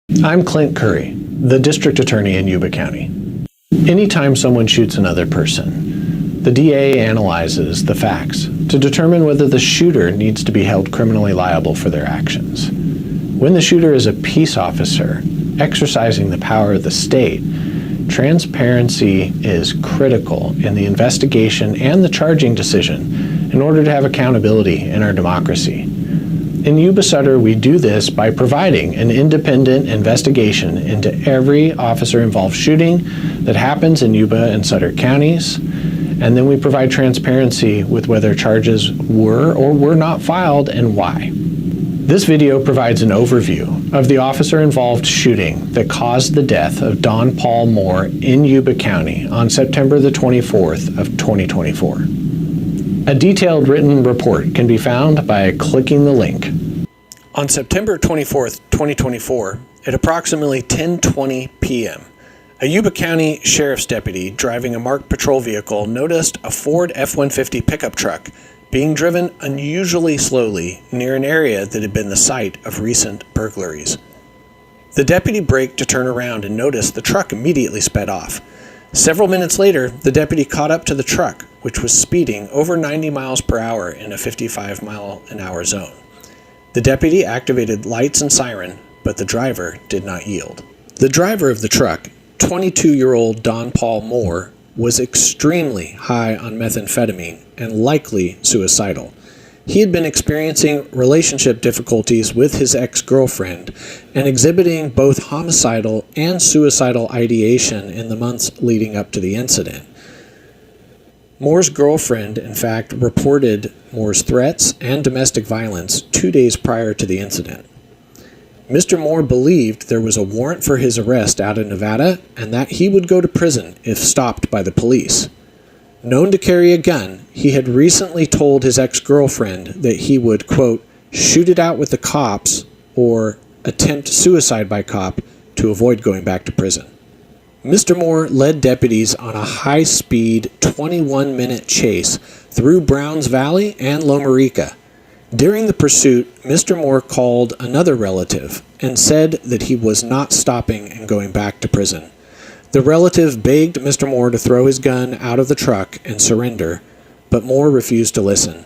I'm Clint Curry, the District Attorney in Yuba County. Anytime someone shoots another person, the DA analyzes the facts to determine whether the shooter needs to be held criminally liable for their actions. When the shooter is a peace officer exercising the power of the state, transparency is critical in the investigation and the charging decision in order to have accountability in our democracy. In Yuba Sutter, we do this by providing an independent investigation into every officer-involved shooting that happens in Yuba and Sutter counties, and then we provide transparency with whether charges were or were not filed and why. This video provides an overview of the officer-involved shooting that caused the death of Donn Paul Moore in Yuba County on September the 24th of 2024. A detailed written report can be found by clicking the link. On September 24th, 2024, at approximately 10:20 p.m., a Yuba County Sheriff's deputy driving a marked patrol vehicle noticed a Ford F-150 pickup truck being driven unusually slowly near an area that had been the site of recent burglaries. The deputy braked to turn around and noticed the truck immediately sped off. Several minutes later, the deputy caught up to the truck, which was speeding over 90 miles per hour in a 55-mile-an-hour zone. The deputy activated lights and siren, but the driver did not yield. The driver of the truck, 22-year-old Donn Paul Moore, was extremely high on methamphetamine and likely suicidal. He had been experiencing relationship difficulties with his ex-girlfriend and exhibiting both homicidal and suicidal ideation in the months leading up to the incident. Moore's girlfriend, in fact, reported Moore's threats and domestic violence 2 days prior to the incident. Mr. Moore believed there was a warrant for his arrest out in Nevada and that he would go to prison if stopped by the police. Known to carry a gun, he had recently told his ex-girlfriend that he would, quote, shoot it out with the cops or attempt suicide by cop to avoid going back to prison. Mr. Moore led deputies on a high-speed 21-minute chase through Browns Valley and Lomarica. During the pursuit, Mr. Moore called another relative and said that he was not stopping and going back to prison. The relative begged Mr. Moore to throw his gun out of the truck and surrender, but Moore refused to listen.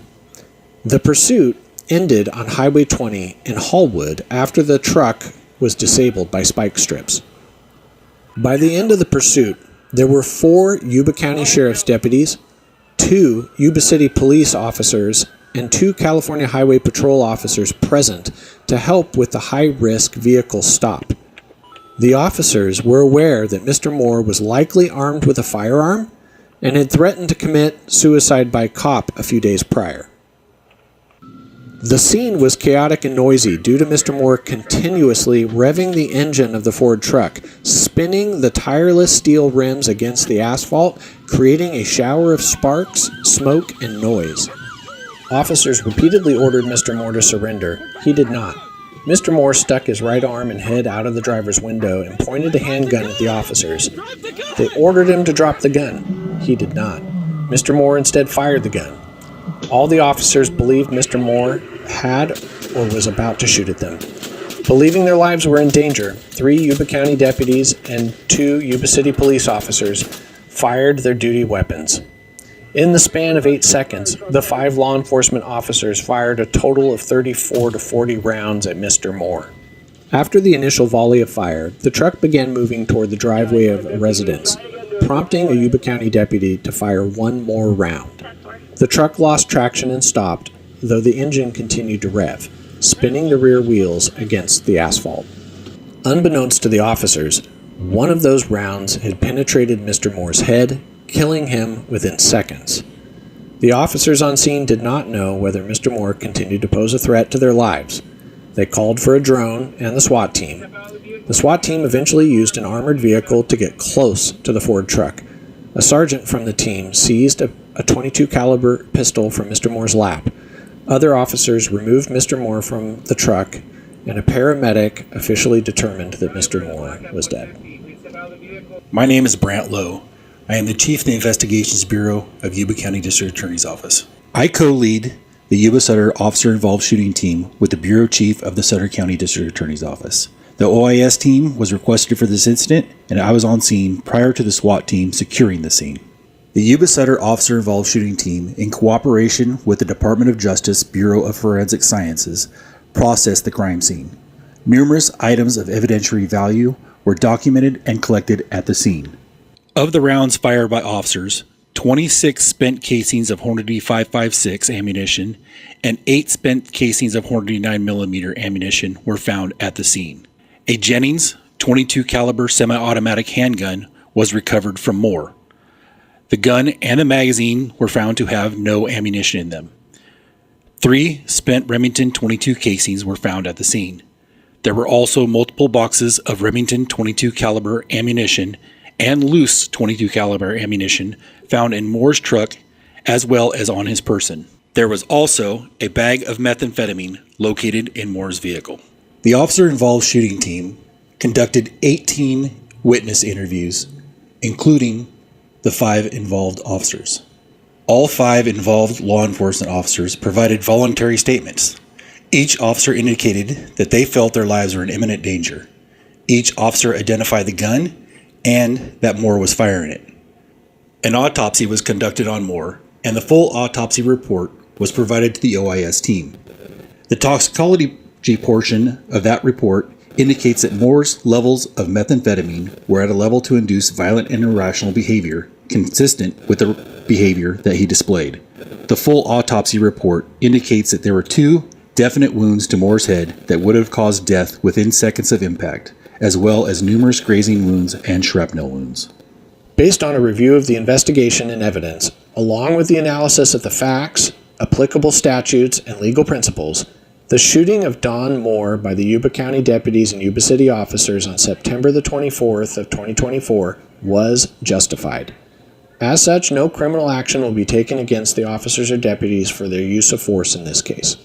The pursuit ended on Highway 20 in Hallwood after the truck was disabled by spike strips. By the end of the pursuit, there were 4 Yuba County Sheriff's deputies, 2 Yuba City police officers, and 2 California Highway Patrol officers present to help with the high-risk vehicle stop. The officers were aware that Mr. Moore was likely armed with a firearm and had threatened to commit suicide by cop a few days prior. The scene was chaotic and noisy due to Mr. Moore continuously revving the engine of the Ford truck, spinning the tireless steel rims against the asphalt, creating a shower of sparks, smoke, and noise. Officers repeatedly ordered Mr. Moore to surrender. He did not. Mr. Moore stuck his right arm and head out of the driver's window and pointed a handgun at the officers. They ordered him to drop the gun. He did not. Mr. Moore instead fired the gun. All the officers believed Mr. Moore had or was about to shoot at them. Believing their lives were in danger, 3 Yuba County deputies and 2 Yuba City police officers fired their duty weapons. In the span of 8 seconds, the 5 law enforcement officers fired a total of 34 to 40 rounds at Mr. Moore. After the initial volley of fire, the truck began moving toward the driveway of a residence, prompting a Yuba County deputy to fire 1 more round. The truck lost traction and stopped, though the engine continued to rev, spinning the rear wheels against the asphalt. Unbeknownst to the officers, one of those rounds had penetrated Mr. Moore's head, killing him within seconds. The officers on scene did not know whether Mr. Moore continued to pose a threat to their lives. They called for a drone and the SWAT team. The SWAT team eventually used an armored vehicle to get close to the Ford truck. A sergeant from the team seized a .22 caliber pistol from Mr. Moore's lap. Other officers removed Mr. Moore from the truck, and a paramedic officially determined that Mr. Moore was dead. My name is Brant Lowe. I am the Chief of the Investigations Bureau of Yuba County District Attorney's Office. I co-lead the Yuba Sutter Officer-Involved Shooting Team with the Bureau Chief of the Sutter County District Attorney's Office. The OIS team was requested for this incident, and I was on scene prior to the SWAT team securing the scene. The Yuba Sutter officer-involved shooting team, in cooperation with the Department of Justice Bureau of Forensic Sciences, processed the crime scene. Numerous items of evidentiary value were documented and collected at the scene. Of the rounds fired by officers, 26 spent casings of Hornady 5.56 ammunition and 8 spent casings of Hornady 9mm ammunition were found at the scene. A Jennings .22 caliber semi-automatic handgun was recovered from Moore. The gun and the magazine were found to have no ammunition in them. 3 spent Remington .22 casings were found at the scene. There were also multiple boxes of Remington .22 caliber ammunition and loose .22 caliber ammunition found in Moore's truck as well as on his person. There was also a bag of methamphetamine located in Moore's vehicle. The officer-involved shooting team conducted 18 witness interviews, including the 5 involved officers. All 5 involved law enforcement officers provided voluntary statements. Each officer indicated that they felt their lives were in imminent danger. Each officer identified the gun and that Moore was firing it. An autopsy was conducted on Moore, and the full autopsy report was provided to the OIS team. The toxicology portion of that report indicates that Moore's levels of methamphetamine were at a level to induce violent and irrational behavior consistent with the behavior that he displayed. The full autopsy report indicates that there were 2 definite wounds to Moore's head that would have caused death within seconds of impact, as well as numerous grazing wounds and shrapnel wounds. Based on a review of the investigation and evidence, along with the analysis of the facts, applicable statutes, and legal principles, the shooting of Donn Moore by the Yuba County deputies and Yuba City officers on September the 24th of 2024 was justified. As such, no criminal action will be taken against the officers or deputies for their use of force in this case.